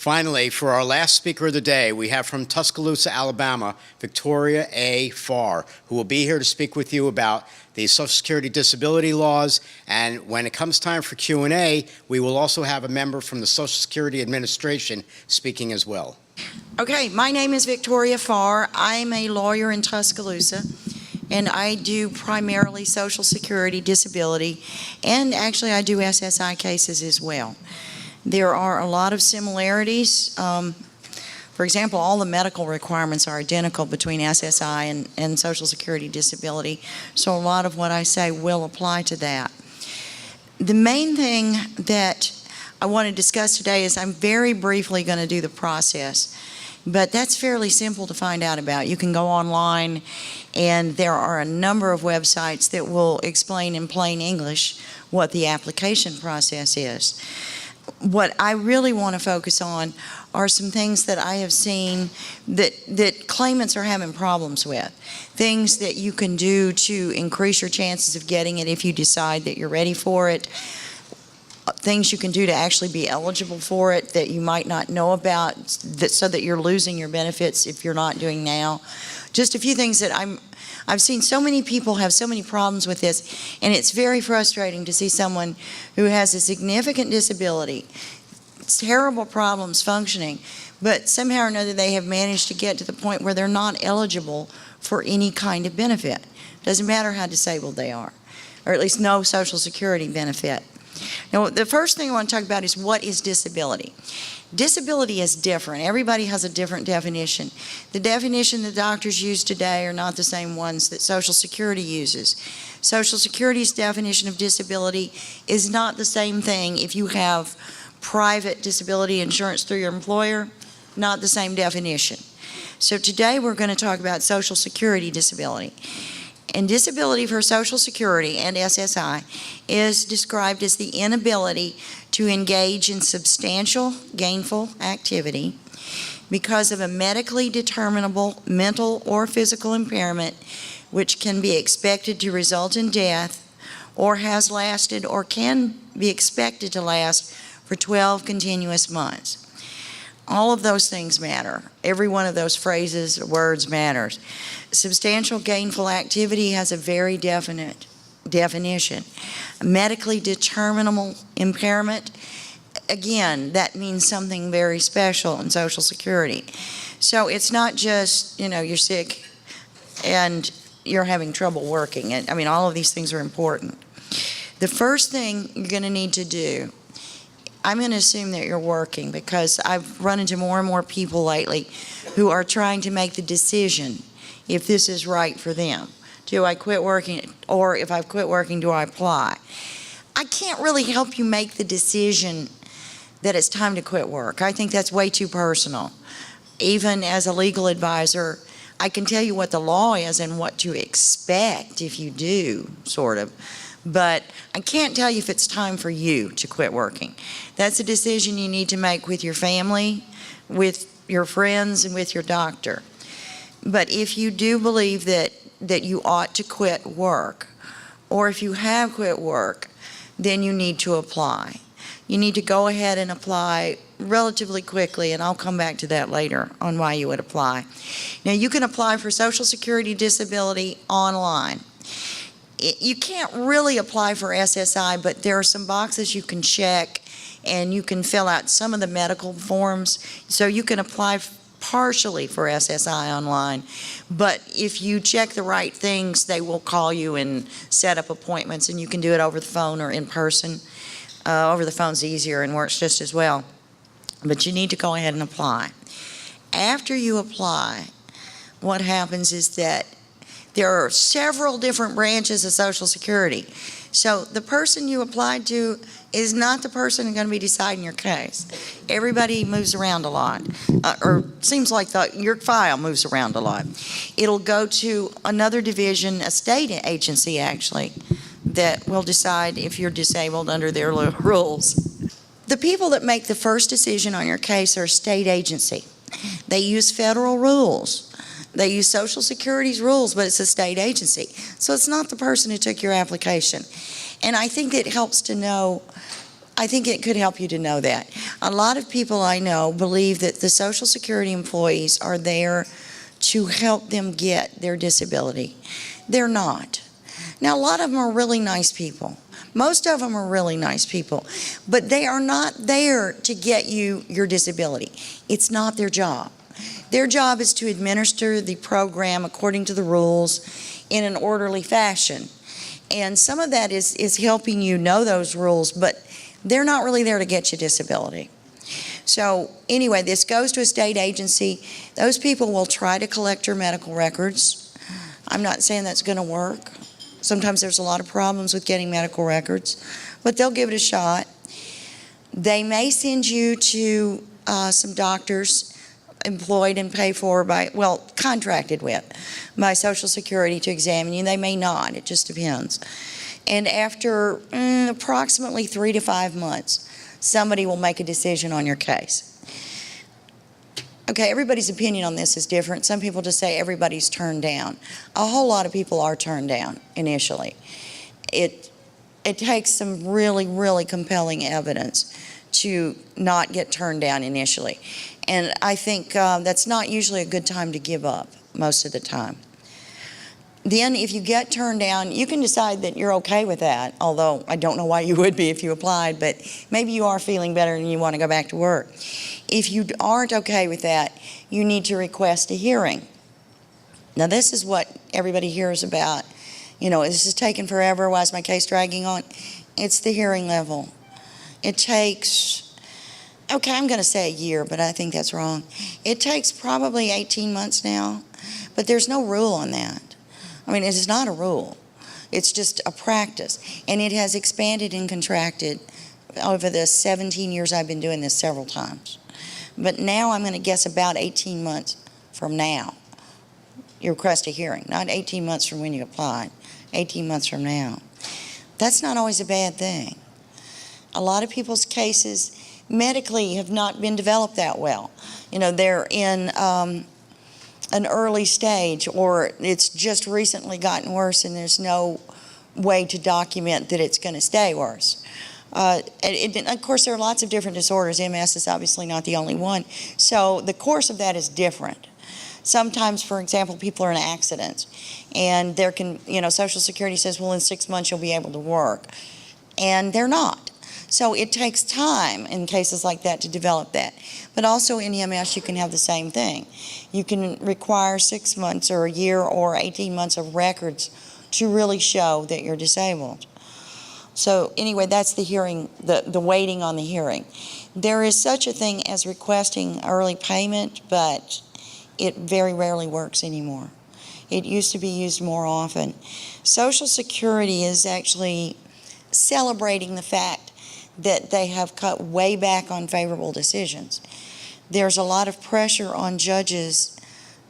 Finally, for our last speaker of the day, we have from Tuscaloosa, Alabama, Victoria A. Farr, who will be here to speak with you about the Social Security disability laws. And when it comes time for Q&A, we will also have a member from the Social Security Administration speaking as well. Okay, my name is Victoria Farr. I'm a lawyer in Tuscaloosa, and I do primarily Social Security disability, and actually I do SSI cases as well. There are a lot of similarities. For example, all the medical requirements are identical between SSI and Social Security disability, so a lot of what I say will apply to that. The main thing that I want to discuss today is I'm very briefly going to do the process, but that's fairly simple to find out about. You can go online, and there are a number of websites that will explain in plain English what the application process is. What I really want to focus on are some things that I have seen that claimants are having problems with. Things that you can do to increase your chances of getting it if you decide that you're ready for it. Things you can do to actually be eligible for it that you might not know about, so that you're losing your benefits if you're not doing now. Just a few things that I've seen so many people have so many problems with this, and it's very frustrating to see someone who has a significant disability, terrible problems functioning, but somehow or another they have managed to get to the point where they're not eligible for any kind of benefit. Doesn't matter how disabled they are, or at least no Social Security benefit. Now, the first thing I want to talk about is what is disability. Disability is different. Everybody has a different definition. The definition that doctors use today are not the same ones that Social Security uses. Social Security's definition of disability is not the same thing if you have private disability insurance through your employer, not the same definition. So today we're going to talk about Social Security disability. And disability for Social Security and SSI is described as the inability to engage in substantial gainful activity because of a medically determinable mental or physical impairment which can be expected to result in death, or has lasted or can be expected to last for 12 continuous months. All of those things matter. Every one of those phrases or words matters. Substantial gainful activity has a very definite definition. Medically determinable impairment, again, that means something very special in Social Security. So it's not just, you're sick and you're having trouble working. I mean, all of these things are important. The first thing you're going to need to do, I'm going to assume that you're working, because I've run into more and more people lately who are trying to make the decision if this is right for them. Do I quit working, or if I've quit working, do I apply? I can't really help you make the decision that it's time to quit work. I think that's way too personal. Even as a legal advisor, I can tell you what the law is and what to expect if you do, sort of. But I can't tell you if it's time for you to quit working. That's a decision you need to make with your family, with your friends, and with your doctor. But if you do believe that you ought to quit work, or if you have quit work, then you need to apply. You need to go ahead and apply relatively quickly, and I'll come back to that later on why you would apply. Now, you can apply for Social Security disability online. You can't really apply for SSI, but there are some boxes you can check, and you can fill out some of the medical forms, so you can apply partially for SSI online. But if you check the right things, they will call you and set up appointments, and you can do it over the phone or in person. Over the phone's easier and works just as well. But you need to go ahead and apply. After you apply, what happens is that there are several different branches of Social Security. So the person you applied to is not the person who's going to be deciding your case. Everybody moves around a lot, or seems like your file moves around a lot. It'll go to another division, a state agency actually, that will decide if you're disabled under their rules. The people that make the first decision on your case are a state agency. They use federal rules. They use Social Security's rules, but it's a state agency. So it's not the person who took your application. And I think it helps to know, I think it could help you to know that. A lot of people I know believe that the Social Security employees are there to help them get their disability. They're not. Now, a lot of them are really nice people. Most of them are really nice people, but they are not there to get you your disability. It's not their job. Their job is to administer the program according to the rules in an orderly fashion. And some of that is helping you know those rules, but they're not really there to get you disability. So anyway, this goes to a state agency. Those people will try to collect your medical records. I'm not saying that's going to work. Sometimes there's a lot of problems with getting medical records, but they'll give it a shot. They may send you to some doctors employed and paid for by, well, contracted with by Social Security to examine you. They may not. It just depends. And after approximately 3 to 5 months, somebody will make a decision on your case. Okay, everybody's opinion on this is different. Some people just say everybody's turned down. A whole lot of people are turned down initially. It takes some really, really compelling evidence to not get turned down initially. And I think that's not usually a good time to give up most of the time. Then if you get turned down, you can decide that you're okay with that, although I don't know why you would be if you applied, but maybe you are feeling better and you want to go back to work. If you aren't okay with that, you need to request a hearing. Now this is what everybody hears about. You know, this is taking forever. Why is my case dragging on? It's the hearing level. It takes, okay, I'm going to say a year, but I think that's wrong. It takes probably 18 months now, but there's no rule on that. I mean, it is not a rule. It's just a practice. And it has expanded and contracted over the 17 years I've been doing this several times. But now I'm going to guess about 18 months from now, you request a hearing. Not 18 months from when you applied, 18 months from now. That's not always a bad thing. A lot of people's cases medically have not been developed that well. You know, they're in an early stage, or it's just recently gotten worse and there's no way to document that it's going to stay worse. Of course, there are lots of different disorders. MS is obviously not the only one. So the course of that is different. Sometimes, for example, people are in accidents and there can, you know, Social Security says, well, in 6 months you'll be able to work. And they're not. So it takes time in cases like that to develop that. But also in MS, you can have the same thing. You can require 6 months or a year or 18 months of records to really show that you're disabled. So anyway, that's the hearing, the waiting on the hearing. There is such a thing as requesting early payment, but it very rarely works anymore. It used to be used more often. Social Security is actually celebrating the fact that they have cut way back on favorable decisions. There's a lot of pressure on judges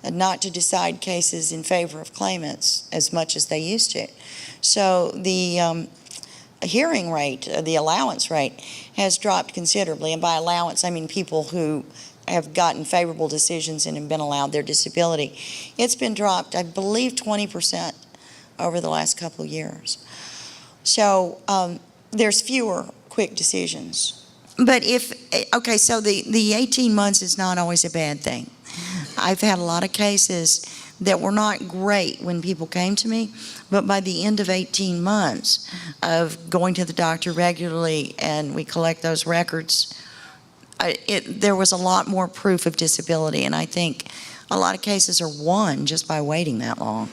not to decide cases in favor of claimants as much as they used to. So the hearing rate, the allowance rate, has dropped considerably. And by allowance, I mean people who have gotten favorable decisions and have been allowed their disability. It's been dropped, I believe, 20% over the last couple of years. So there's fewer quick decisions. But okay, so the 18 months is not always a bad thing. I've had a lot of cases that were not great when people came to me, but by the end of 18 months of going to the doctor regularly and we collect those records, there was a lot more proof of disability, and I think a lot of cases are won just by waiting that long.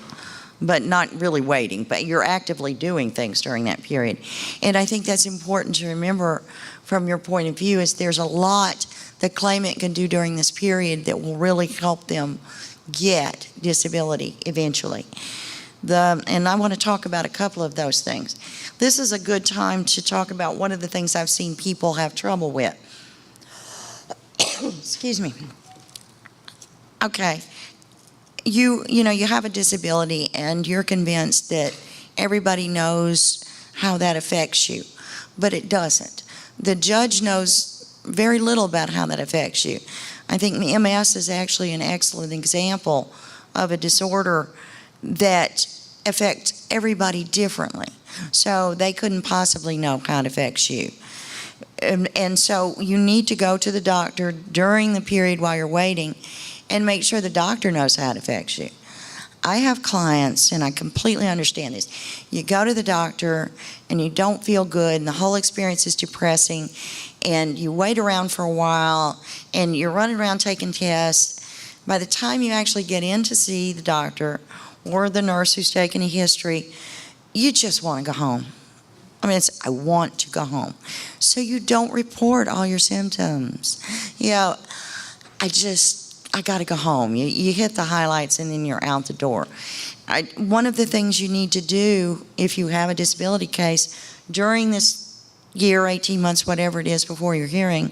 But not really waiting, but you're actively doing things during that period. And I think that's important to remember from your point of view, is there's a lot the claimant can do during this period that will really help them get disability eventually. And I want to talk about a couple of those things. This is a good time to talk about one of the things I've seen people have trouble with. Excuse me. Okay. You know, you have a disability and you're convinced that everybody knows how that affects you, but it doesn't. The judge knows very little about how that affects you. I think MS is actually an excellent example of a disorder that affects everybody differently. So they couldn't possibly know how it affects you. And so you need to go to the doctor during the period while you're waiting and make sure the doctor knows how it affects you. I have clients, and I completely understand this. You go to the doctor and you don't feel good, and the whole experience is depressing, and you wait around for a while, and you're running around taking tests. By the time you actually get in to see the doctor or the nurse who's taking a history, you just want to go home. I mean, I want to go home. So you don't report all your symptoms. You know, I got to go home. You hit the highlights and then you're out the door. One of the things you need to do if you have a disability case during this year, 18 months, whatever it is before your hearing,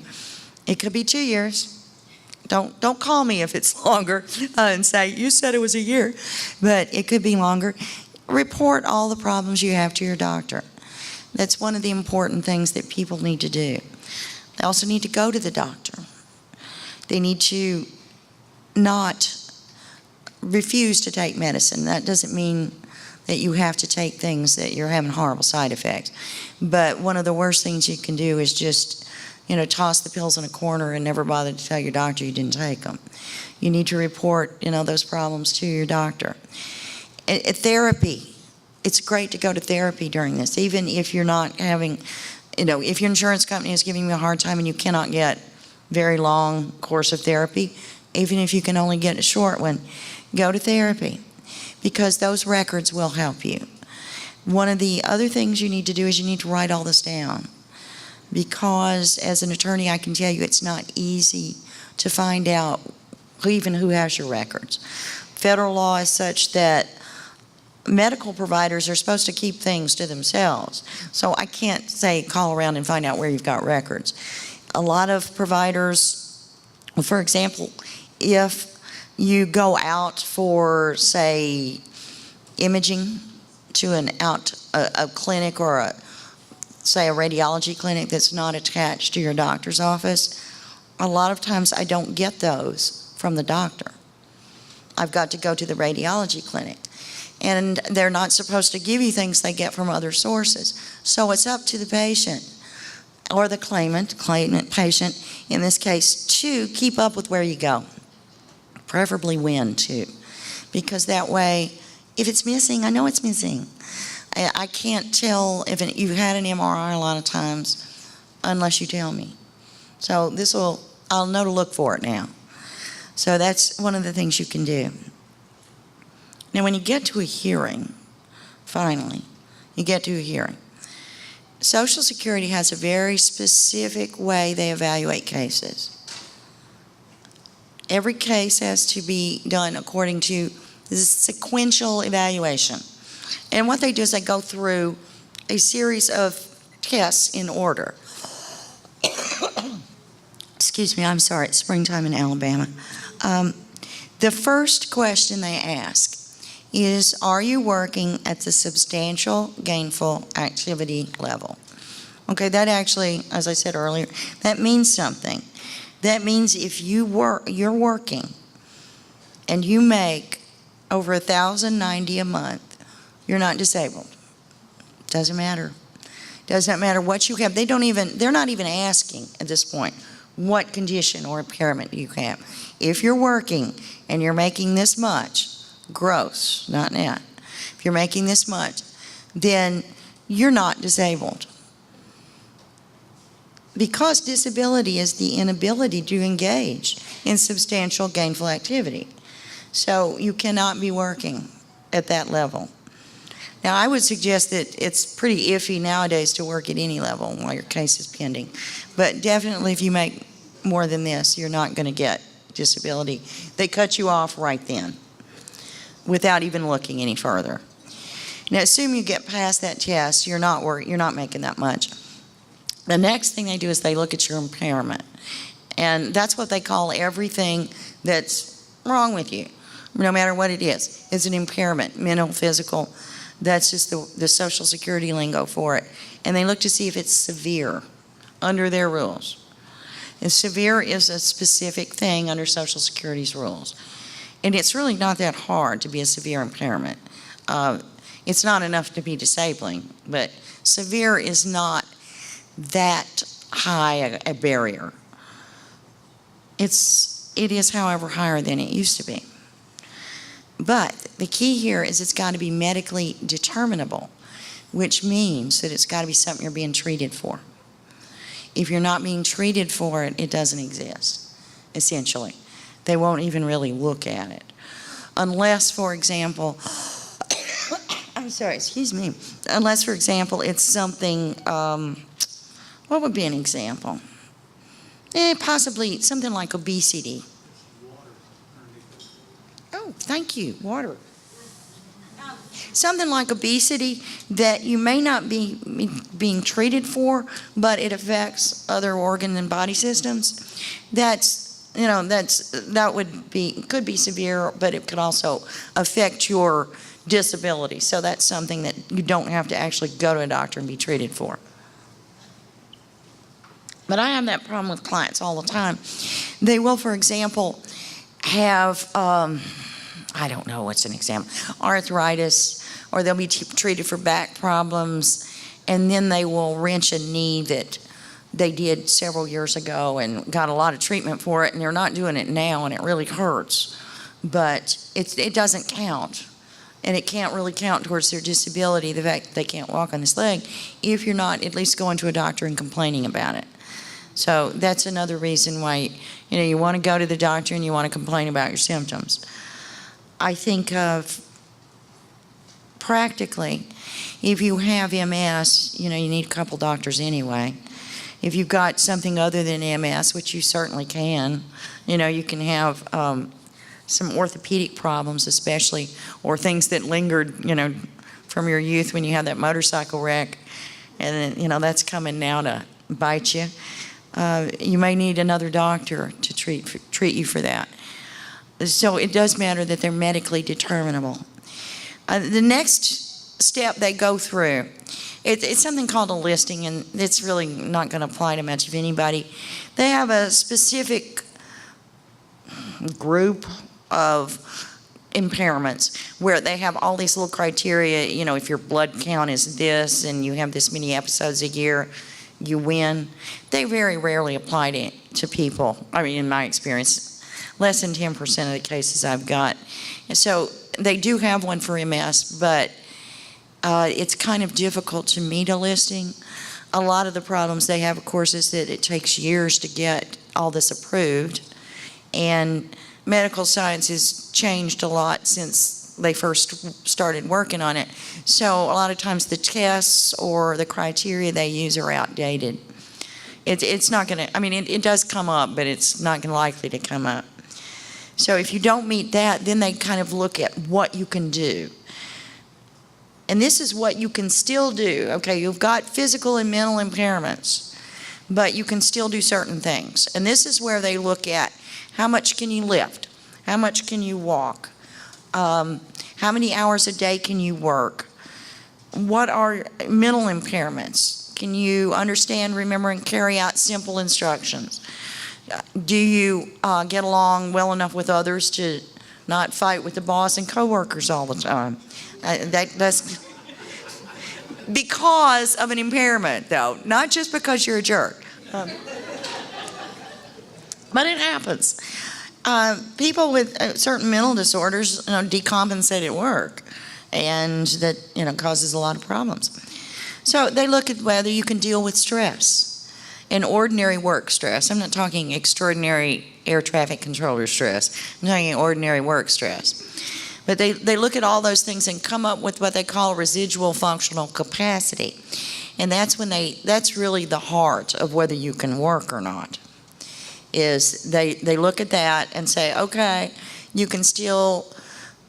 it could be 2 years. Don't call me if it's longer and say, you said it was a year, but it could be longer. Report all the problems you have to your doctor. That's one of the important things that people need to do. They also need to go to the doctor. They need to not refuse to take medicine. That doesn't mean that you have to take things that you're having horrible side effects. But one of the worst things you can do is just, toss the pills in a corner and never bother to tell your doctor you didn't take them. You need to report, those problems to your doctor. Therapy. It's great to go to therapy during this, even if you're not having, if your insurance company is giving you a hard time and you cannot get very long course of therapy, even if you can only get a short one, go to therapy because those records will help you. One of the other things you need to do is you need to write all this down because as an attorney I can tell you it's not easy to find out who has your records. Federal law is such that medical providers are supposed to keep things to themselves. So I can't say call around and find out where you've got records. A lot of providers, for example, if you go out for, say, imaging to a clinic or a radiology clinic that's not attached to your doctor's office, a lot of times I don't get those from the doctor. I've got to go to the radiology clinic. And they're not supposed to give you things they get from other sources. So it's up to the patient or the claimant, patient, in this case, to keep up with where you go. Preferably when, too. Because that way, if it's missing, I know it's missing. I can't tell if you've had an MRI a lot of times unless you tell me. So I'll know to look for it now. So that's one of the things you can do. Now, when you get to a hearing, finally, you get to a hearing, Social Security has a very specific way they evaluate cases. Every case has to be done according to this sequential evaluation. And what they do is they go through a series of tests in order. Excuse me, I'm sorry, it's springtime in Alabama. The first question they ask is, are you working at the substantial gainful activity level? Okay, that actually, as I said earlier, that means something. That means if you're working and you make over $1,090 a month, you're not disabled. Doesn't matter. Doesn't matter what you have. They're not even asking at this point what condition or impairment you have. If you're working and you're making this much, gross, not net. If you're making this much, then you're not disabled. Because disability is the inability to engage in substantial gainful activity. So you cannot be working at that level. Now, I would suggest that it's pretty iffy nowadays to work at any level while your case is pending. But definitely if you make more than this, you're not going to get disability. They cut you off right then without even looking any further. Now, assume you get past that test, you're not making that much. The next thing they do is they look at your impairment. And that's what they call everything that's wrong with you, no matter what it is. It's an impairment, mental, physical. That's just the Social Security lingo for it. And they look to see if it's severe under their rules. And severe is a specific thing under Social Security's rules. And it's really not that hard to be a severe impairment. It's not enough to be disabling, but severe is not that high a barrier. It is, however, higher than it used to be. But the key here is it's got to be medically determinable, which means that it's got to be something you're being treated for. If you're not being treated for it, it doesn't exist, essentially. They won't even really look at it. Unless, for example, I'm sorry, excuse me. Unless, for example, it's something, what would be an example? Possibly something like obesity. Oh, thank you, water. Something like obesity that you may not be being treated for, but it affects other organ and body systems. Could be severe, but it could also affect your disability. So that's something that you don't have to actually go to a doctor and be treated for. But I have that problem with clients all the time. They will, for example, have, I don't know what's an example, arthritis, or they'll be treated for back problems, and then they will wrench a knee that they did several years ago and got a lot of treatment for it, and they're not doing it now, and it really hurts. But it doesn't count, and it can't really count towards their disability, the fact that they can't walk on this leg, if you're not at least going to a doctor and complaining about it. So that's another reason why you want to go to the doctor and you want to complain about your symptoms. I think of practically, if you have MS, you need a couple doctors anyway. If you've got something other than MS, which you certainly can, you can have some orthopedic problems especially, or things that lingered, from your youth when you had that motorcycle wreck, and then, that's coming now to bite you. You may need another doctor to treat you for that. So it does matter that they're medically determinable. The next step they go through, it's something called a listing, and it's really not going to apply to much of anybody. They have a specific group of impairments where they have all these little criteria. If your blood count is this and you have this many episodes a year, you win. They very rarely apply to people. I mean, in my experience, less than 10% of the cases I've got. And so they do have one for MS, but it's kind of difficult to meet a listing. A lot of the problems they have, of course, is that it takes years to get all this approved. And medical science has changed a lot since they first started working on it. So a lot of times the tests or the criteria they use are outdated. It's not going to, it does come up, but it's not likely to come up. So if you don't meet that, then they kind of look at what you can do. And this is what you can still do. Okay, you've got physical and mental impairments, but you can still do certain things. And this is where they look at how much can you lift? How much can you walk? How many hours a day can you work? What are mental impairments? Can you understand, remember, and carry out simple instructions? Do you get along well enough with others to not fight with the boss and coworkers all the time? That's because of an impairment, though, not just because you're a jerk. But it happens. People with certain mental disorders decompensate at work, and that causes a lot of problems. So they look at whether you can deal with stress. And ordinary work stress. I'm not talking extraordinary air traffic controller stress. I'm talking ordinary work stress. But they look at all those things and come up with what they call residual functional capacity. And that's really the heart of whether you can work or not. Is they look at that and say, okay, you can still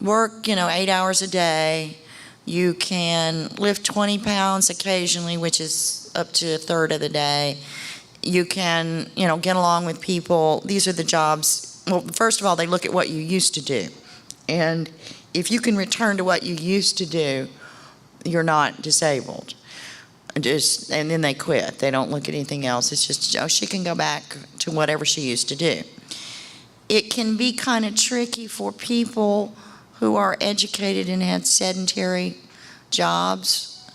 work, 8 hours a day. You can lift 20 pounds occasionally, which is up to a third of the day. You can, get along with people. These are the jobs. Well, first of all, they look at what you used to do. And if you can return to what you used to do, you're not disabled. And then they quit. They don't look at anything else. It's just, she can go back to whatever she used to do. It can be kind of tricky for people who are educated and had sedentary jobs.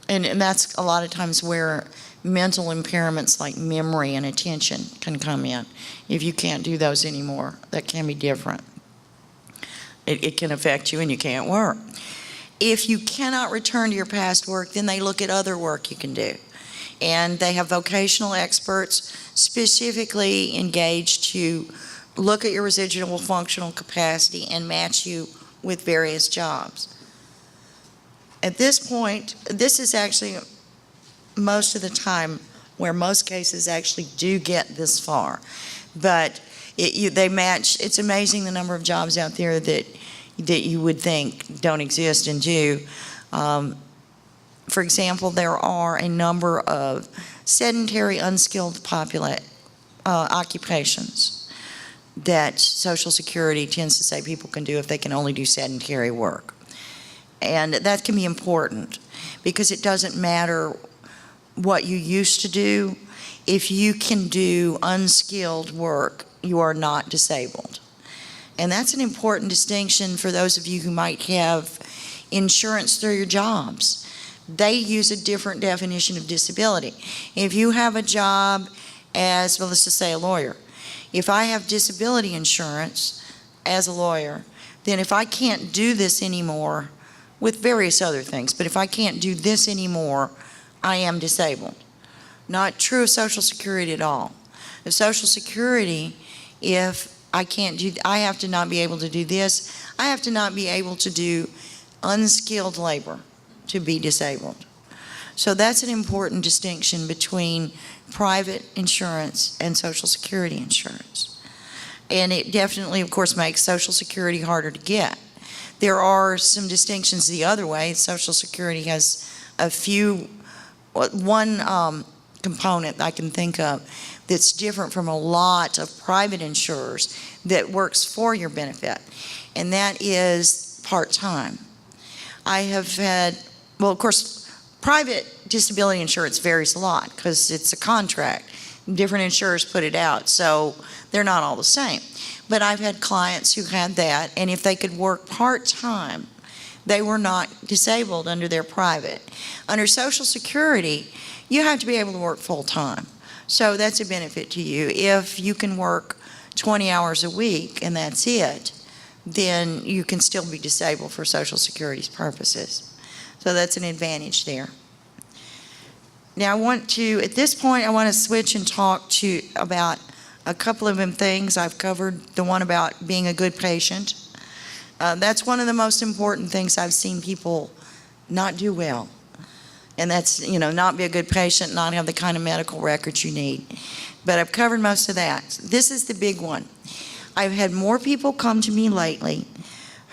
And that's a lot of times where mental impairments like memory and attention can come in. If you can't do those anymore, that can be different. It can affect you and you can't work. If you cannot return to your past work, then they look at other work you can do. And they have vocational experts specifically engaged to look at your residual functional capacity and match you with various jobs. At this point, this is actually most of the time where most cases actually do get this far. But they match. It's amazing the number of jobs out there that you would think don't exist and do. For example, there are a number of sedentary, unskilled occupations that Social Security tends to say people can do if they can only do sedentary work. And that can be important because it doesn't matter what you used to do. If you can do unskilled work, you are not disabled. And that's an important distinction for those of you who might have insurance through your jobs. They use a different definition of disability. If you have a job as, well, let's just say a lawyer. If I have disability insurance as a lawyer, then if I can't do this anymore, with various other things, but if I can't do this anymore, I am disabled. Not true of Social Security at all. Of Social Security, if I can't do, I have to not be able to do this, I have to not be able to do unskilled labor to be disabled. So that's an important distinction between private insurance and Social Security insurance. And it definitely, of course, makes Social Security harder to get. There are some distinctions the other way. Social Security has one component I can think of that's different from a lot of private insurers that works for your benefit, and that is part-time. I have had, well, of course, private disability insurance varies a lot because it's a contract. Different insurers put it out, so they're not all the same. But I've had clients who had that, and if they could work part-time, they were not disabled under their private. Under Social Security, you have to be able to work full-time. So that's a benefit to you. If you can work 20 hours a week and that's it, then you can still be disabled for Social Security's purposes. So that's an advantage there. Now at this point, I want to switch and talk about a couple of them things. I've covered the one about being a good patient. That's one of the most important things I've seen people not do well. And that's, not be a good patient, not have the kind of medical records you need. But I've covered most of that. This is the big one. I've had more people come to me lately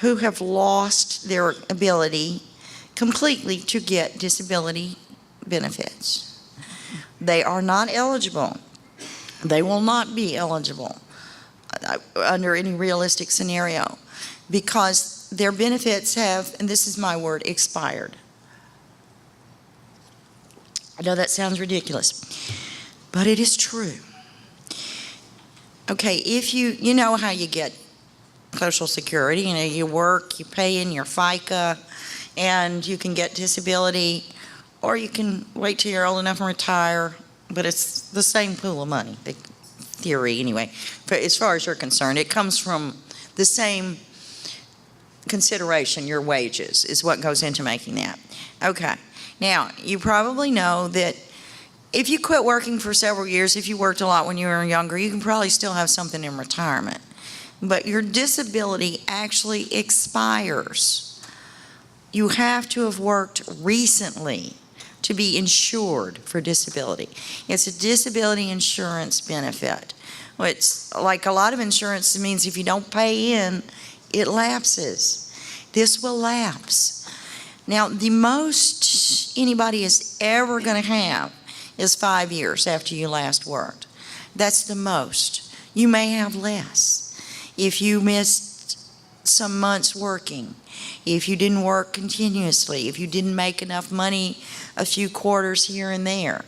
who have lost their ability completely to get disability benefits. They are not eligible. They will not be eligible under any realistic scenario because their benefits have, and this is my word, expired. I know that sounds ridiculous, but it is true. Okay, if you know how you get Social Security, you work, you pay in your FICA, and you can get disability, or you can wait till you're old enough and retire, but it's the same pool of money, the theory anyway. But as far as you're concerned, it comes from the same consideration, your wages is what goes into making that. Okay, now you probably know that if you quit working for several years, if you worked a lot when you were younger, you can probably still have something in retirement. But your disability actually expires. You have to have worked recently to be insured for disability. It's a disability insurance benefit. It's like a lot of insurance, it means if you don't pay in, it lapses. This will lapse. Now, the most anybody is ever going to have is 5 years after you last worked. That's the most. You may have less. If you missed some months working, if you didn't work continuously, if you didn't make enough money a few quarters here and there,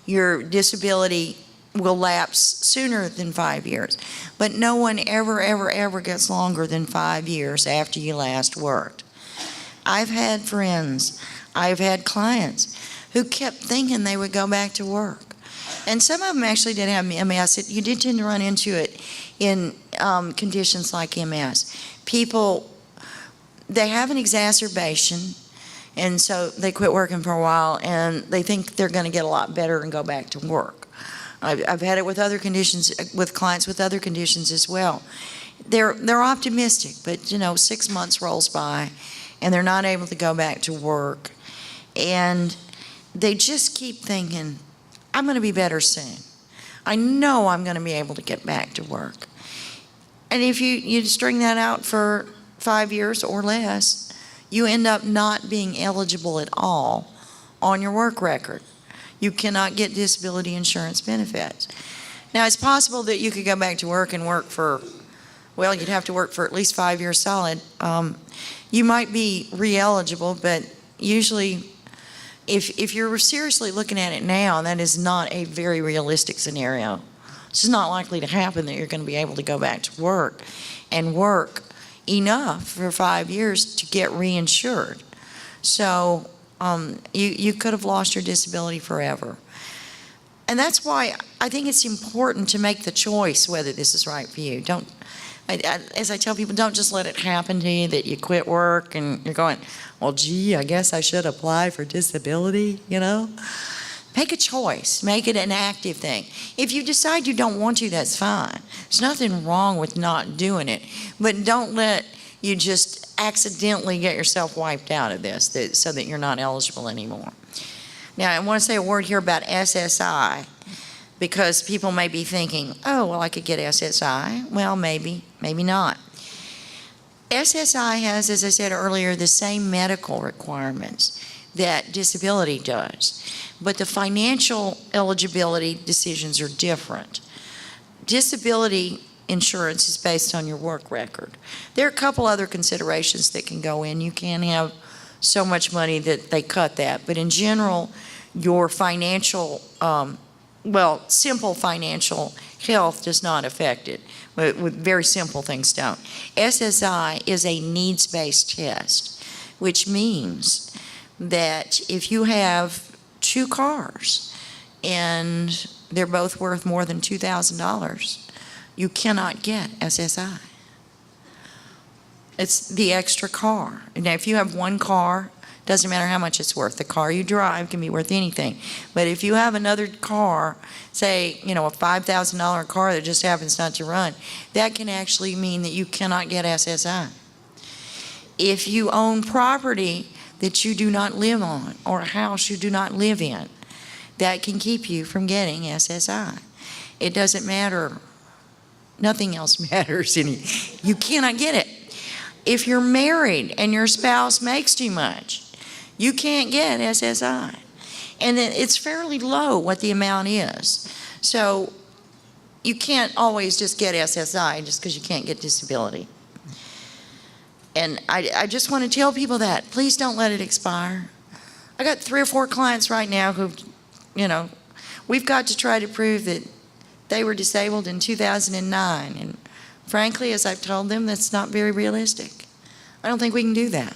your disability will lapse sooner than 5 years. But no one ever gets longer than 5 years after you last worked. I've had friends, I've had clients who kept thinking they would go back to work. And some of them actually did have MS. You did tend to run into it in conditions like MS. People, they have an exacerbation, and so they quit working for a while, and they think they're going to get a lot better and go back to work. I've had it with other conditions, with clients with other conditions as well. They're optimistic, but 6 months rolls by, and they're not able to go back to work, and they just keep thinking, I'm going to be better soon. I know I'm going to be able to get back to work. And if you string that out for 5 years or less, you end up not being eligible at all on your work record. You cannot get disability insurance benefits. Now, it's possible that you could go back to work and work for, well, you'd have to work for at least 5 years solid. You might be re-eligible, but usually if you're seriously looking at it now, that is not a very realistic scenario. It's just not likely to happen that you're going to be able to go back to work and work enough for 5 years to get reinsured. So you could have lost your disability forever. And that's why I think it's important to make the choice whether this is right for you. As I tell people, don't just let it happen to you that you quit work and you're going, well, gee, I guess I should apply for disability, Make a choice. Make it an active thing. If you decide you don't want to, that's fine. There's nothing wrong with not doing it. But don't let you just accidentally get yourself wiped out of this so that you're not eligible anymore. Now, I want to say a word here about SSI, because people may be thinking, oh, well, I could get SSI. Well, maybe, maybe not. SSI has, as I said earlier, the same medical requirements that disability does, but the financial eligibility decisions are different. Disability insurance is based on your work record. There are a couple other considerations that can go in. You can't have so much money that they cut that, but in general, your financial, simple financial health does not affect it. With very simple things don't. SSI is a needs-based test, which means that if you have 2 cars and they're both worth more than $2,000, you cannot get SSI. It's the extra car. Now, if you have 1 car, doesn't matter how much it's worth. The car you drive can be worth anything. But if you have another car, say, a $5,000 car that just happens not to run, that can actually mean that you cannot get SSI. If you own property that you do not live on or a house you do not live in, that can keep you from getting SSI. It doesn't matter. Nothing else matters. You cannot get it. If you're married and your spouse makes too much, you can't get SSI. And then it's fairly low what the amount is. So you can't always just get SSI just because you can't get disability. And I just want to tell people that. Please don't let it expire. I got 3 or 4 clients right now who, we've got to try to prove that they were disabled in 2009. And frankly, as I've told them, that's not very realistic. I don't think we can do that.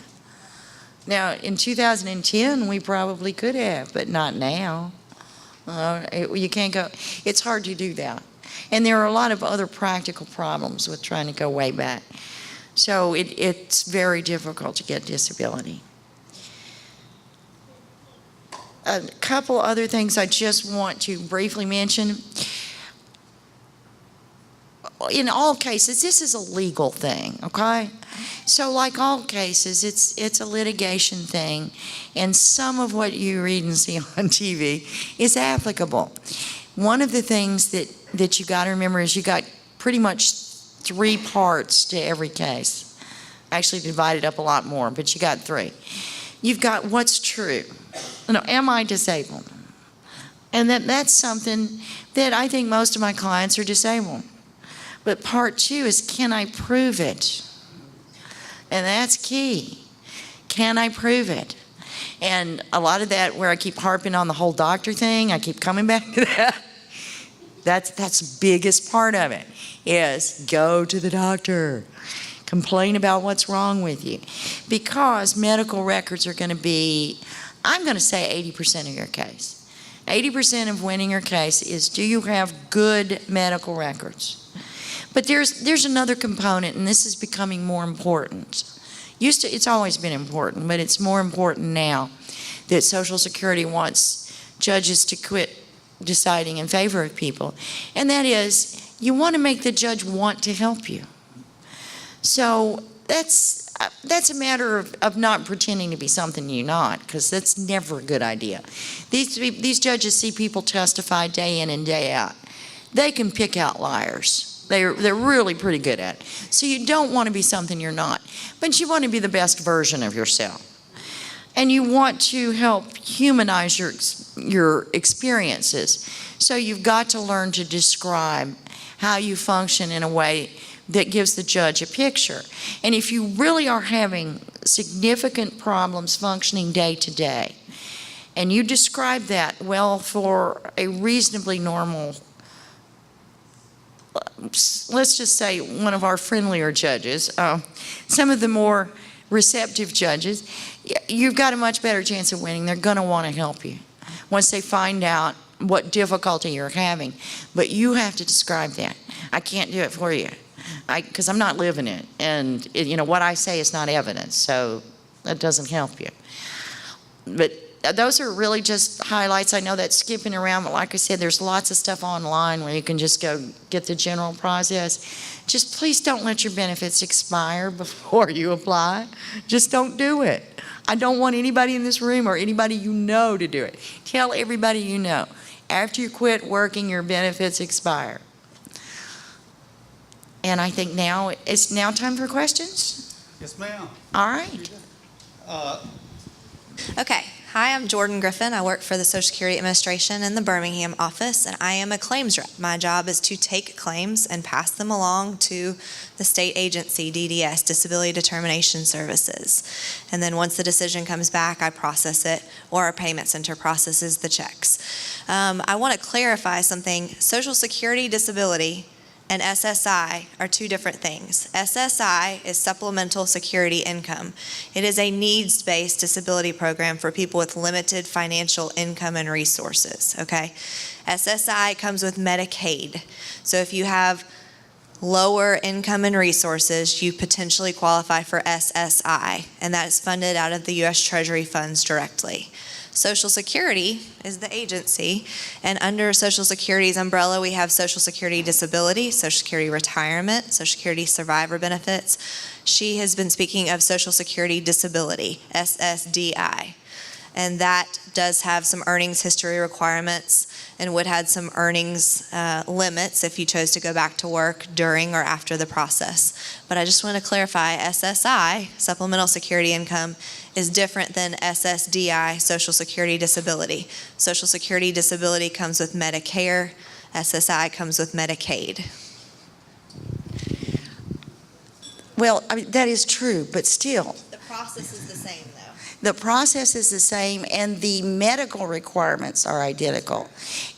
Now, in 2010, we probably could have, but not now. You can't go. It's hard to do that. And there are a lot of other practical problems with trying to go way back. So it's very difficult to get disability. A couple other things I just want to briefly mention. In all cases, this is a legal thing, okay? So like all cases, it's a litigation thing, and some of what you read and see on TV is applicable. One of the things that you got to remember is you got pretty much 3 parts to every case. Actually divided up a lot more, but you got 3. You've got what's true. Am I disabled? And that's something that I think most of my clients are disabled. But part 2 is, can I prove it? And that's key. Can I prove it? And a lot of that, where I keep harping on the whole doctor thing, I keep coming back to that. That's the biggest part of it, is go to the doctor. Complain about what's wrong with you. Because medical records are going to be I'm going to say 80% of your case. 80% of winning your case is, do you have good medical records? But there's another component, and this is becoming more important. It's always been important, but it's more important now that Social Security wants judges to quit deciding in favor of people. And that is, you want to make the judge want to help you. So that's a matter of not pretending to be something you're not, because that's never a good idea. These judges see people testify day in and day out. They can pick out liars. They're really pretty good at it. So you don't want to be something you're not, but you want to be the best version of yourself. And you want to help humanize your experiences. So you've got to learn to describe how you function in a way that gives the judge a picture. And if you really are having significant problems functioning day to day, and you describe that well for a reasonably normal, let's just say one of our friendlier judges, some of the more receptive judges, you've got a much better chance of winning. They're going to want to help you once they find out what difficulty you're having. But you have to describe that. I can't do it for you because I'm not living it. And what I say is not evidence, so that doesn't help you. But those are really just highlights. I know that's skipping around, but like I said, there's lots of stuff online where you can just go get the general process. Just please don't let your benefits expire before you apply. Just don't do it. I don't want anybody in this room or anybody you know to do it. Tell everybody you know. After you quit working, your benefits expire. And I think now it's time for questions. Yes, ma'am. All right. Okay. Hi, I'm Jordan Griffin. I work for the Social Security Administration in the Birmingham office, and I am a claims rep. My job is to take claims and pass them along to the state agency, DDS, Disability Determination Services. And then once the decision comes back, I process it, or our payment center processes the checks. I want to clarify something. Social Security disability and SSI are two different things. SSI is supplemental security income. It is a needs-based disability program for people with limited financial income and resources, okay? SSI comes with Medicaid. So if you have lower income and resources, you potentially qualify for SSI, and that is funded out of the U.S. Treasury funds directly. Social Security is the agency, and under Social Security's umbrella, we have Social Security Disability, Social Security Retirement, Social Security Survivor Benefits. She has been speaking of Social Security Disability, SSDI, and that does have some earnings history requirements and would have some earnings limits if you chose to go back to work during or after the process. But I just want to clarify, SSI, Supplemental Security Income, is different than SSDI, Social Security Disability. Social Security Disability comes with Medicare, SSI comes with Medicaid. Well, I mean, that is true, but still. The process is the same, though. The process is the same, and the medical requirements are identical.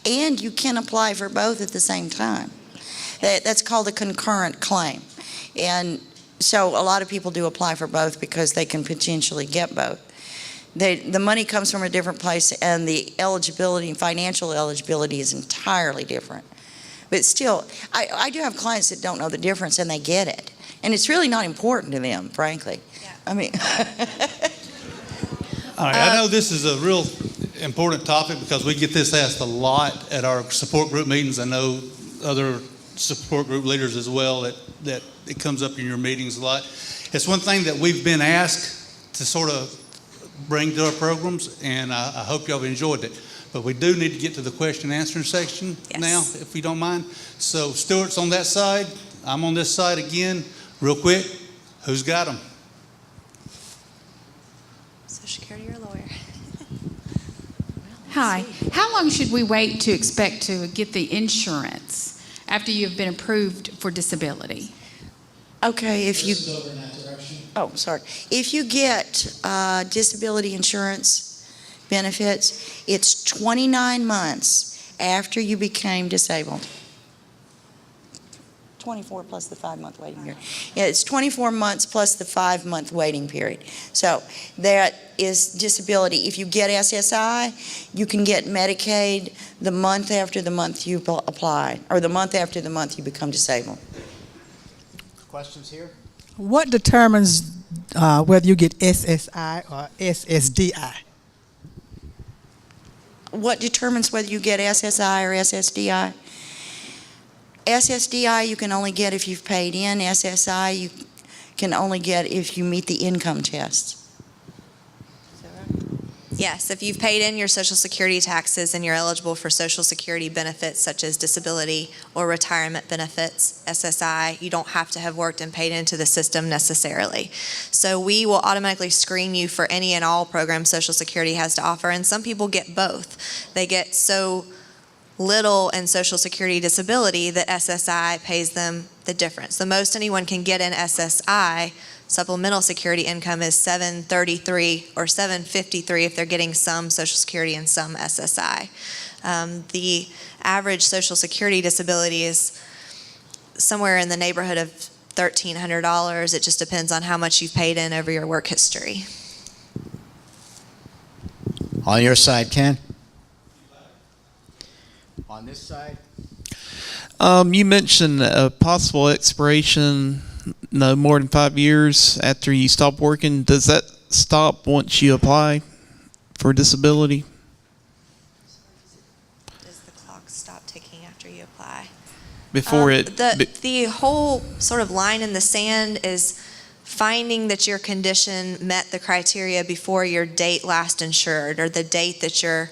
And you can apply for both at the same time. That's called a concurrent claim. And so a lot of people do apply for both because they can potentially get both. The money comes from a different place, and the eligibility, financial eligibility, is entirely different. But still, I do have clients that don't know the difference, and they get it. And it's really not important to them, frankly. Yeah. I mean... All right, I know this is a real important topic because we get this asked a lot at our support group meetings. I know other support group leaders as well that it comes up in your meetings a lot. It's one thing that we've been asked to sort of bring to our programs, and I hope y'all have enjoyed it. But we do need to get to the question and answering section now, if you don't mind. So Stuart's on that side. I'm on this side again. Real quick, who's got them? Social Security or lawyer? Hi. How long should we wait to expect to get the insurance after you've been approved for disability? Okay, if you... This is over in that direction. Oh, sorry. If you get disability insurance benefits, it's 29 months after you became disabled. 24 plus the 5-month waiting period. Yeah, it's 24 months plus the 5-month waiting period. So that is disability. If you get SSI, you can get Medicaid the month after the month you apply, or the month after the month you become disabled. Questions here? What determines whether you get SSI or SSDI? What determines whether you get SSI or SSDI? SSDI you can only get if you've paid in. SSI you can only get if you meet the income tests. Yes, if you've paid in your Social Security taxes and you're eligible for Social Security benefits such as disability or retirement benefits, SSI, you don't have to have worked and paid into the system necessarily. So we will automatically screen you for any and all programs Social Security has to offer, and some people get both. They get so little in Social Security disability that SSI pays them the difference. The most anyone can get in SSI supplemental security income is $733 or $753 if they're getting some Social Security and some SSI. The average Social Security disability is somewhere in the neighborhood of $1,300. It just depends on how much you've paid in over your work history. On your side, Ken? On this side? You mentioned a possible expiration no more than 5 years after you stop working. Does that stop once you apply for disability? Does the clock stop ticking after you apply? Before The whole sort of line in the sand is finding that your condition met the criteria before your date last insured, or the date that your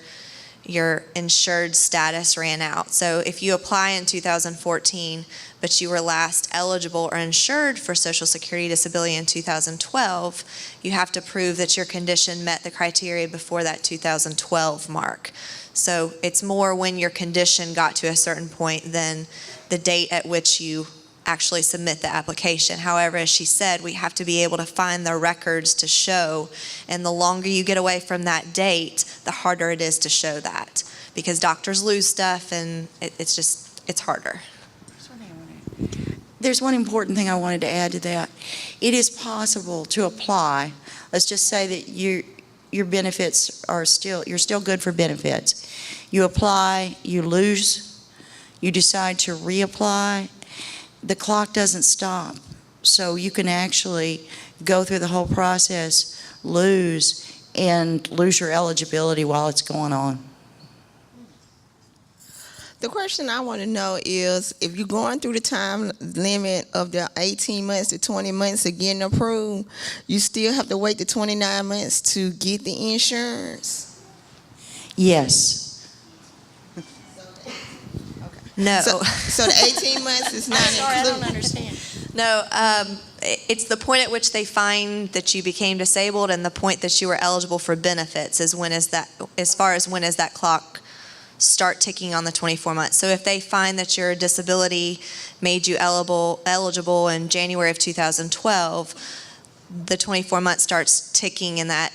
insured status ran out. So if you apply in 2014, but you were last eligible or insured for Social Security disability in 2012, you have to prove that your condition met the criteria before that 2012 mark. So it's more when your condition got to a certain point than the date at which you actually submit the application. However, as she said, we have to be able to find the records to show, and the longer you get away from that date, the harder it is to show that, because doctors lose stuff and it's harder. There's one important thing I wanted to add to that. It is possible to apply. Let's just say that your benefits are you're still good for benefits. You apply, you lose, you decide to reapply. The clock doesn't stop. So you can actually go through the whole process, lose your eligibility while it's going on. The question I want to know is, if you're going through the time limit of the 18 months to 20 months of getting approved, you still have to wait the 29 months to get the insurance? Yes. No. So the 18 months is not included? I don't understand. No, it's the point at which they find that you became disabled and the point that you were eligible for benefits is when is that, as far as when is that clock start ticking on the 24 months. So if they find that your disability made you eligible in January of 2012, the 24 months starts ticking in that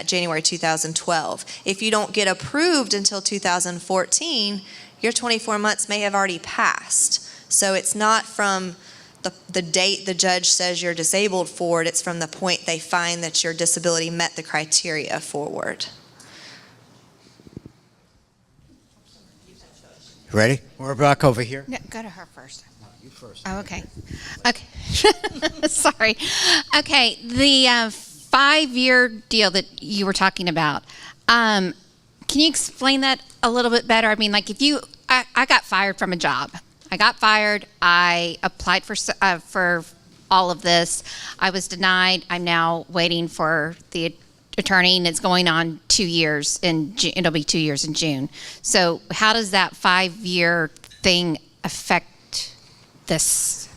January 2012. If you don't get approved until 2014, your 24 months may have already passed. So it's not from the date the judge says you're disabled forward, it's from the point they find that your disability met the criteria forward. Ready? We're back over here. No, go to her first. No, you first. Oh, okay. Okay. Sorry. Okay, the 5-year deal that you were talking about, can you explain that a little bit better? I mean, like I got fired from a job. I got fired. I applied for all of this. I was denied. I'm now waiting for the attorney, and it's going on 2 years in June. It'll be 2 years in June. So how does that 5-year thing affect this?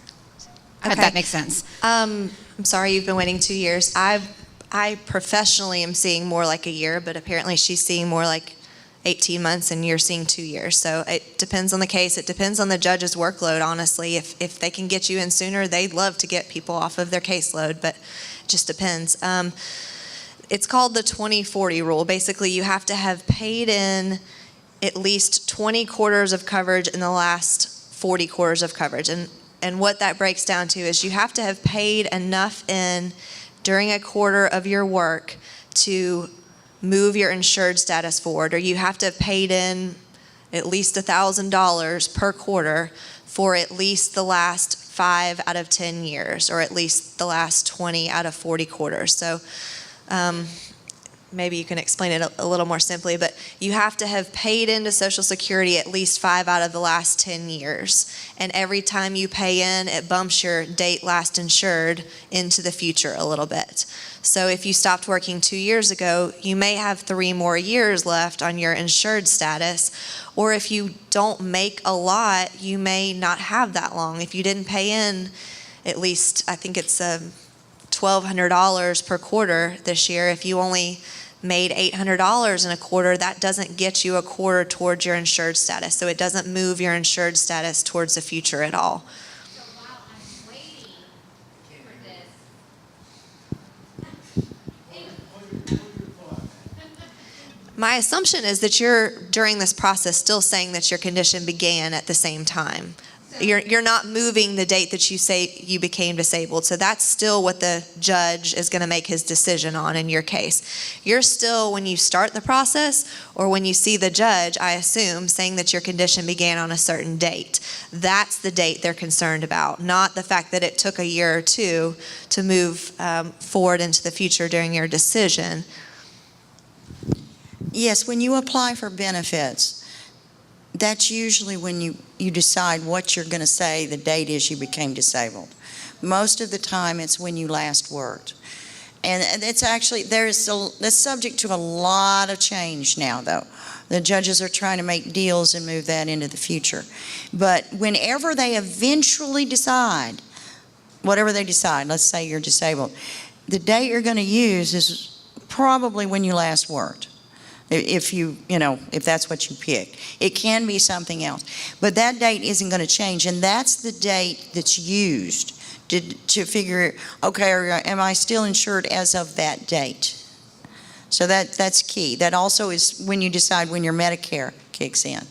If that makes sense. I'm sorry you've been waiting 2 years. I professionally am seeing more like a year, but apparently she's seeing more like 18 months and you're seeing 2 years. So it depends on the case. It depends on the judge's workload, honestly. If they can get you in sooner, they'd love to get people off of their caseload, but it just depends. It's called the 20/40 rule. Basically, you have to have paid in at least 20 quarters of coverage in the last 40 quarters of coverage. And And what that breaks down to is you have to have paid enough in during a quarter of your work to move your insured status forward, or you have to have paid in at least $1,000 per quarter for at least the last 5 out of 10 years, or at least the last 20 out of 40 quarters. So maybe you can explain it a little more simply, but you have to have paid into Social Security at least 5 out of the last 10 years. And every time you pay in, it bumps your date last insured into the future a little bit. So if you stopped working 2 years ago, you may have 3 more years left on your insured status. Or if you don't make a lot, you may not have that long. If you didn't pay in at least, I think it's $1,200 per quarter this year, if you only made $800 in a quarter, that doesn't get you a quarter towards your insured status. So it doesn't move your insured status towards the future at all. So while I'm waiting for this, My assumption is that you're, during this process, still saying that your condition began at the same time. You're not moving the date that you say you became disabled. So that's still what the judge is going to make his decision on in your case. You're still, when you start the process or when you see the judge, I assume, saying that your condition began on a certain date. That's the date they're concerned about, not the fact that it took a year or two to move forward into the future during your decision. Yes, when you apply for benefits, that's usually when you decide what you're going to say the date is you became disabled. Most of the time, it's when you last worked. And it's actually, that's subject to a lot of change now, though. The judges are trying to make deals and move that into the future. But whenever they eventually decide, whatever they decide, let's say you're disabled, the date you're going to use is probably when you last worked. If if that's what you pick. It can be something else. But that date isn't going to change, and that's the date that's used to figure, okay, am I still insured as of that date? So that's key. That also is when you decide when your Medicare kicks in.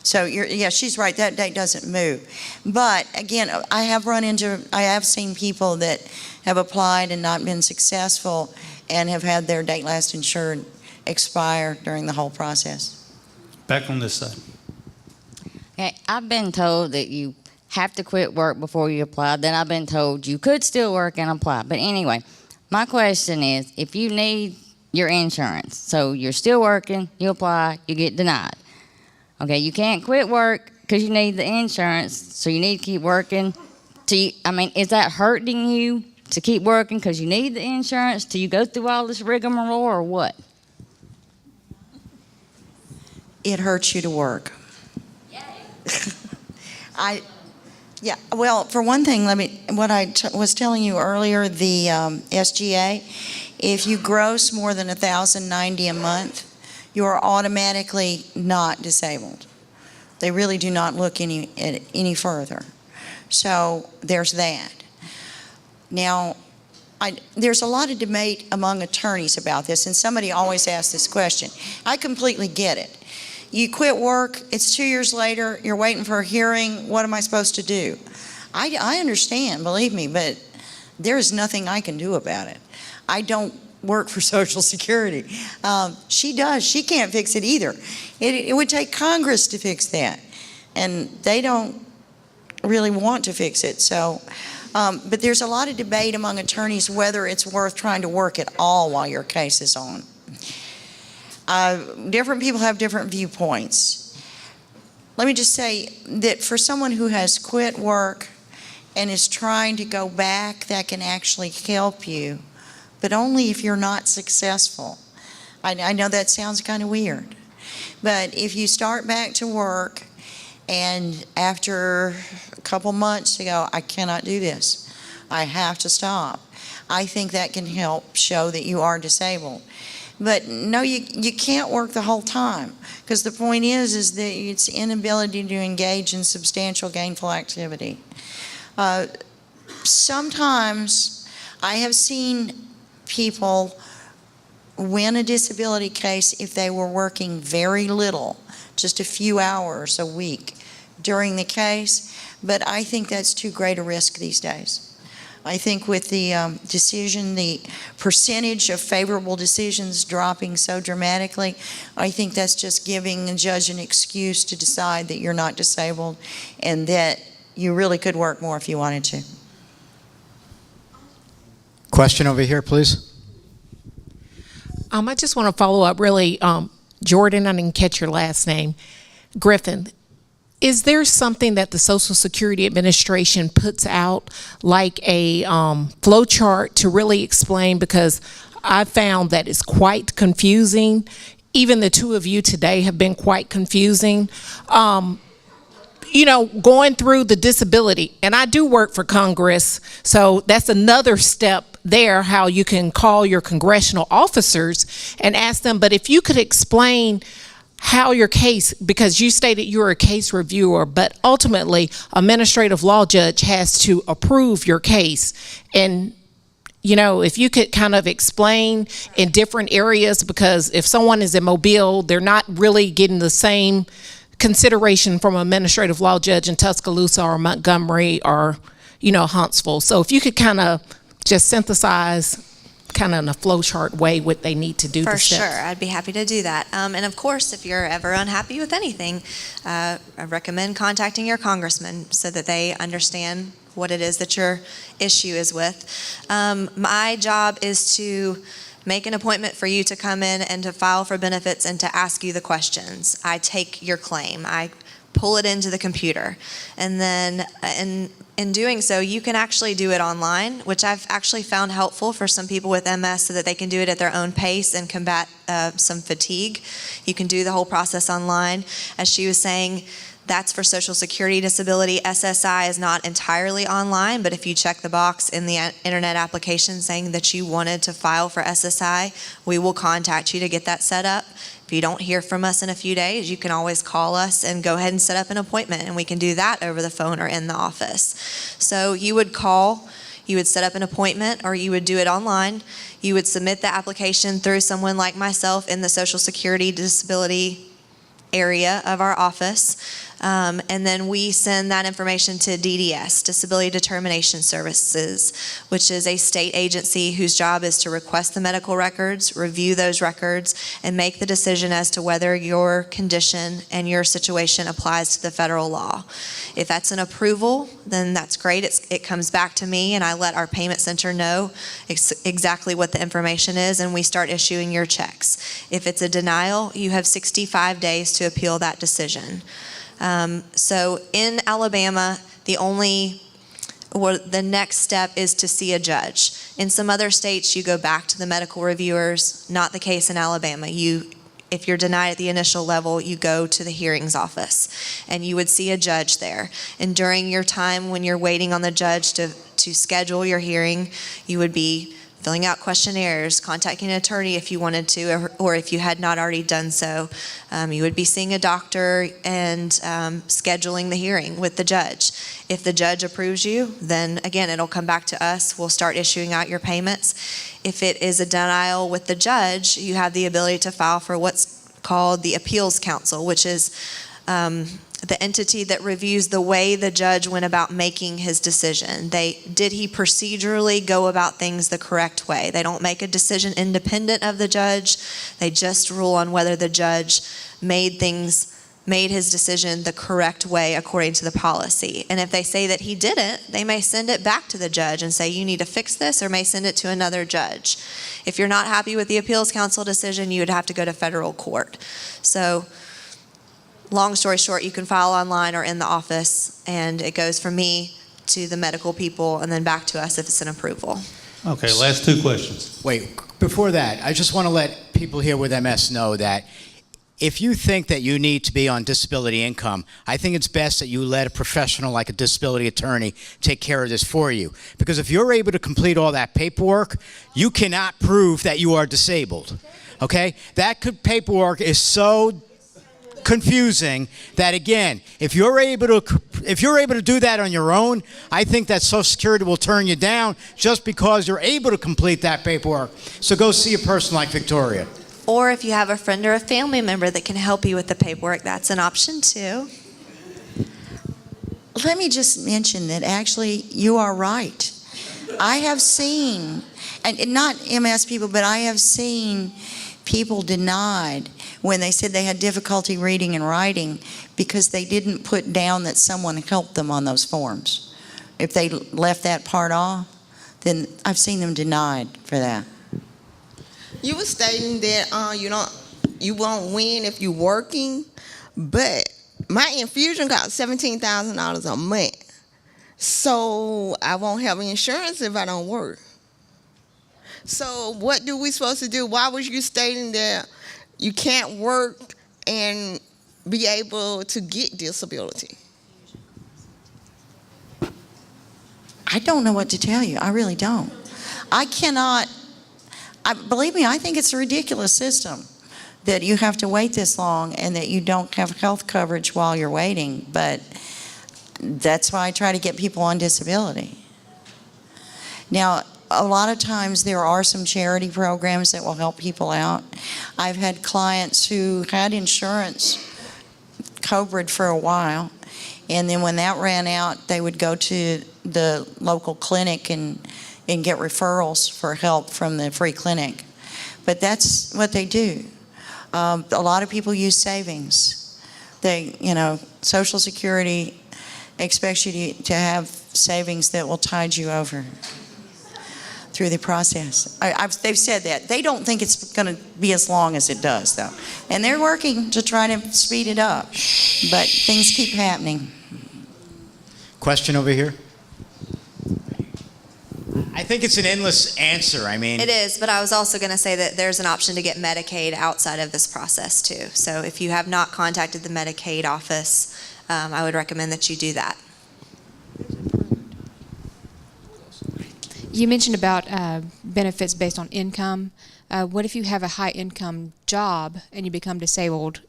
So she's right, that date doesn't move. But again, I have seen people that have applied and not been successful and have had their date last insured expire during the whole process. Back on this side. Okay, I've been told that you have to quit work before you apply. Then I've been told you could still work and apply. But anyway, my question is, if you need your insurance, so you're still working, you apply, you get denied. Okay, you can't quit work because you need the insurance, so you need to keep working. Is that hurting you to keep working because you need the insurance till you go through all this rigmarole, or what? It hurts you to work. Well, for one thing, what I was telling you earlier, the SGA, if you gross more than $1,090 a month, you are automatically not disabled. They really do not look any further. So there's that. Now, there's a lot of debate among attorneys about this, and somebody always asks this question. I completely get it. You quit work, it's 2 years later, you're waiting for a hearing, what am I supposed to do? I understand, believe me, but there's nothing I can do about it. I don't work for Social Security. She does, she can't fix it either. It would take Congress to fix that, and they don't really want to fix it. So, but there's a lot of debate among attorneys whether it's worth trying to work at all while your case is on. Different people have different viewpoints. Let me just say that for someone who has quit work and is trying to go back, that can actually help you, but only if you're not successful. I know that sounds kind of weird, but if you start back to work and after a couple months you go, I cannot do this, I have to stop, I think that can help show that you are disabled. But no, you can't work the whole time, because the point is that it's inability to engage in substantial gainful activity. Sometimes I have seen people win a disability case if they were working very little, just a few hours a week, during the case, but I think that's too great a risk these days. I think with the decision, the percentage of favorable decisions dropping so dramatically, I think that's just giving a judge an excuse to decide that you're not disabled and that you really could work more if you wanted to. Question over here, please. I just want to follow up really, Jordan, I didn't catch your last name, Griffin. Is there something that the Social Security Administration puts out, like a flow chart to really explain? Because I found that it's quite confusing. Even the two of you today have been quite confusing. You know, going through the disability, and I do work for Congress, so that's another step there, how you can call your congressional officers and ask them. But if you could explain how your case, because you stated you're a case reviewer, but ultimately administrative law judge has to approve your case. And you know, if you could kind of explain in different areas, because if someone is in Mobile, they're not really getting the same consideration from an administrative law judge in Tuscaloosa or Montgomery or, you know, Huntsville. So if you could kind of just synthesize kind of in a flowchart way what they need to do. For sure, I'd be happy to do that. And of course, if you're ever unhappy with anything, I recommend contacting your congressman so that they understand what it is that your issue is with. My job is to make an appointment for you to come in and to file for benefits and to ask you the questions. I take your claim. I pull it into the computer. And then in doing so, you can actually do it online, which I've actually found helpful for some people with MS so that they can do it at their own pace and combat some fatigue. You can do the whole process online. As she was saying, that's for Social Security disability. SSI is not entirely online, but if you check the box in the internet application saying that you wanted to file for SSI, we will contact you to get that set up. If you don't hear from us in a few days, you can always call us and go ahead and set up an appointment, and we can do that over the phone or in the office. So you would call, you would set up an appointment, or you would do it online. You would submit the application through someone like myself in the Social Security disability area of our office. And then we send that information to DDS, Disability Determination Services, which is a state agency whose job is to request the medical records, review those records, and make the decision as to whether your condition and your situation applies to the federal law. If that's an approval, then that's great. It comes back to me, and I let our payment center know exactly what the information is, and we start issuing your checks. If it's a denial, you have 65 days to appeal that decision. So in Alabama, the next step is to see a judge. In some other states, you go back to the medical reviewers. Not the case in Alabama. If you're denied at the initial level, you go to the hearings office, and you would see a judge there. And during your time when you're waiting on the judge to schedule your hearing, you would be filling out questionnaires, contacting an attorney if you wanted to, or if you had not already done so. You would be seeing a doctor and scheduling the hearing with the judge. If the judge approves you, then again, it'll come back to us. We'll start issuing out your payments. If it is a denial with the judge, you have the ability to file for what's called the Appeals Council, which is the entity that reviews the way the judge went about making his decision. Did he procedurally go about things the correct way? They don't make a decision independent of the judge. They just rule on whether the judge made his decision the correct way according to the policy. And if they say that he didn't, they may send it back to the judge and say, you need to fix this, or may send it to another judge. If you're not happy with the Appeals Council decision, you would have to go to federal court. So, long story short, you can file online or in the office, and it goes from me to the medical people and then back to us if it's an approval. Okay, last two questions. Wait, before that, I just want to let people here with MS know that if you think that you need to be on disability income, I think it's best that you let a professional like a disability attorney take care of this for you. Because if you're able to complete all that paperwork, you cannot prove that you are disabled. Okay? That paperwork is so confusing that, again, if you're able to do that on your own, I think that Social Security will turn you down just because you're able to complete that paperwork. So go see a person like Victoria. Or if you have a friend or a family member that can help you with the paperwork, that's an option too. Let me just mention that actually you are right. I have seen, and not MS people, but I have seen people denied when they said they had difficulty reading and writing because they didn't put down that someone helped them on those forms. If they left that part off, then I've seen them denied for that. You were stating that you won't win if you're working, but my infusion costs $17,000 a month. So I won't have insurance if I don't work. So what do we supposed to do? Why was you stating that you can't work and be able to get disability? I don't know what to tell you. I really don't. I cannot, believe me, I think it's a ridiculous system that you have to wait this long and that you don't have health coverage while you're waiting. But that's why I try to get people on disability. Now, a lot of times there are some charity programs that will help people out. I've had clients who had insurance covered for a while, and then when that ran out, they would go to the local clinic and get referrals for help from the free clinic. But that's what they do. A lot of people use savings. Social Security expects you to have savings that will tide you over through the process. They've said that. They don't think it's going to be as long as it does, though. And they're working to try to speed it up. But things keep happening. Question over here. I think it's an endless answer. I mean, It is, but I was also going to say that there's an option to get Medicaid outside of this process too. So if you have not contacted the Medicaid office, I would recommend that you do that. You mentioned about benefits based on income. What if you have a high income job and you become disabled?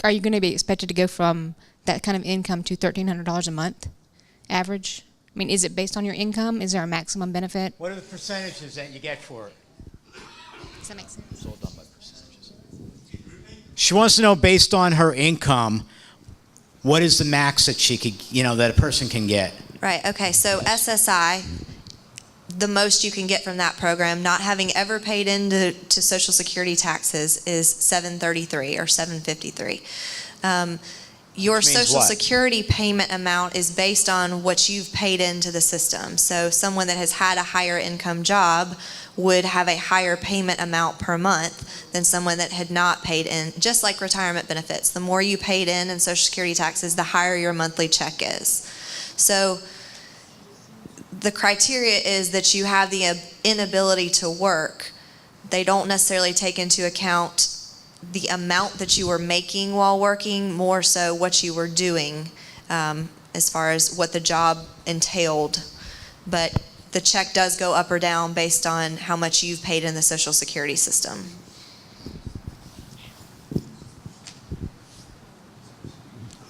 Are you going to be expected to go from that kind of income to $1,300 a month average? I mean, is it based on your income? Is there a maximum benefit? what are the percentages that you get for it? Does that make sense? It's all done by percentages. She wants to know, based on her income, what is the max that she could, that a person can get? Right, okay, so SSI, the most you can get from that program, not having ever paid into Social Security taxes, is $733 or $753. Your Social Security payment amount is based on what you've paid into the system. So someone that has had a higher income job would have a higher payment amount per month than someone that had not paid in, just like retirement benefits. The more you paid in Social Security taxes, the higher your monthly check is. So the criteria is that you have the inability to work. They don't necessarily take into account the amount that you were making while working, more so what you were doing as far as what the job entailed. But the check does go up or down based on how much you've paid in the Social Security system.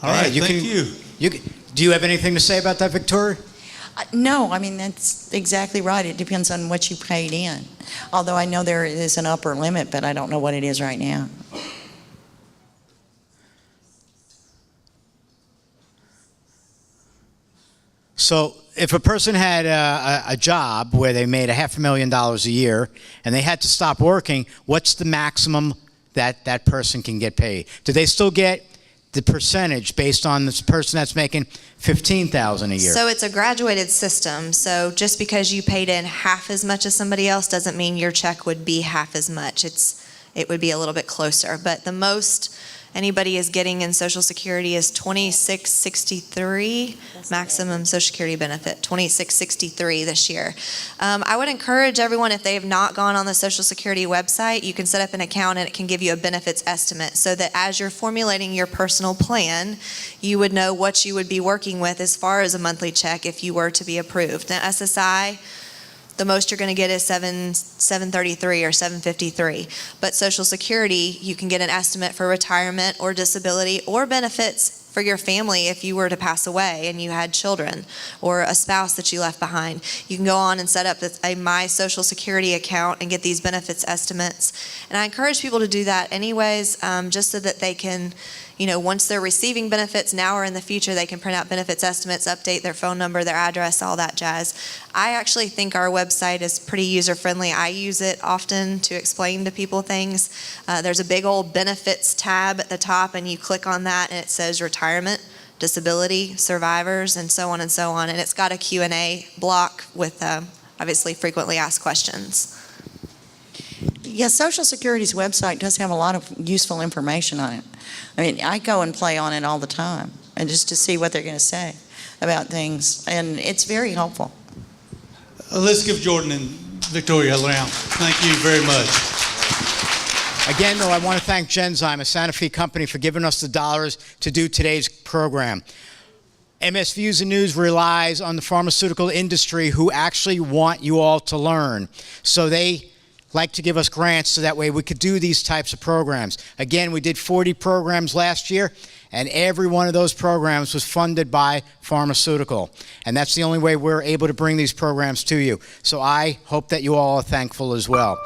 All right, Yeah, thank you. Do you have anything to say about that, Victoria? No, I mean, that's exactly right. It depends on what you paid in. Although I know there is an upper limit, but I don't know what it is right now. So if a person had a job where they made $500,000 a year and they had to stop working, what's the maximum that person can get paid? Do they still get the percentage based on this person that's making $15,000 a year? So it's a graduated system. So just because you paid in half as much as somebody else doesn't mean your check would be half as much. It would be a little bit closer. But the most anybody is getting in Social Security is $26.63 maximum Social Security benefit, $26.63 this year. I would encourage everyone, if they have not gone on the Social Security website, you can set up an account and it can give you a benefits estimate so that as you're formulating your personal plan, you would know what you would be working with as far as a monthly check if you were to be approved. Now, SSI, the most you're going to get is $733 or $753. But Social Security, you can get an estimate for retirement or disability or benefits for your family if you were to pass away and you had children or a spouse that you left behind. You can go on and set up a My Social Security account and get these benefits estimates. And I encourage people to do that anyways, just so that they can, once they're receiving benefits now or in the future, they can print out benefits estimates, update their phone number, their address, all that jazz. I actually think our website is pretty user-friendly. I use it often to explain to people things. There's a big old benefits tab at the top, and you click on that, and it says retirement, disability, survivors, and so on and so on. And it's got a Q&A block with obviously frequently asked questions. Yeah, Social Security's website does have a lot of useful information on it. I mean, I go and play on it all the time, and just to see what they're going to say about things, and it's very helpful. Let's give Jordan and Victoria a round. Thank you very much. Again, though, I want to thank Genzyme, a Santa Fe company, for giving us the dollars to do today's program. MS Views and News relies on the pharmaceutical industry, who actually want you all to learn. So they like to give us grants so that way we could do these types of programs. Again, we did 40 programs last year, and every one of those programs was funded by pharmaceutical. And that's the only way we're able to bring these programs to you. So I hope that you all are thankful as well.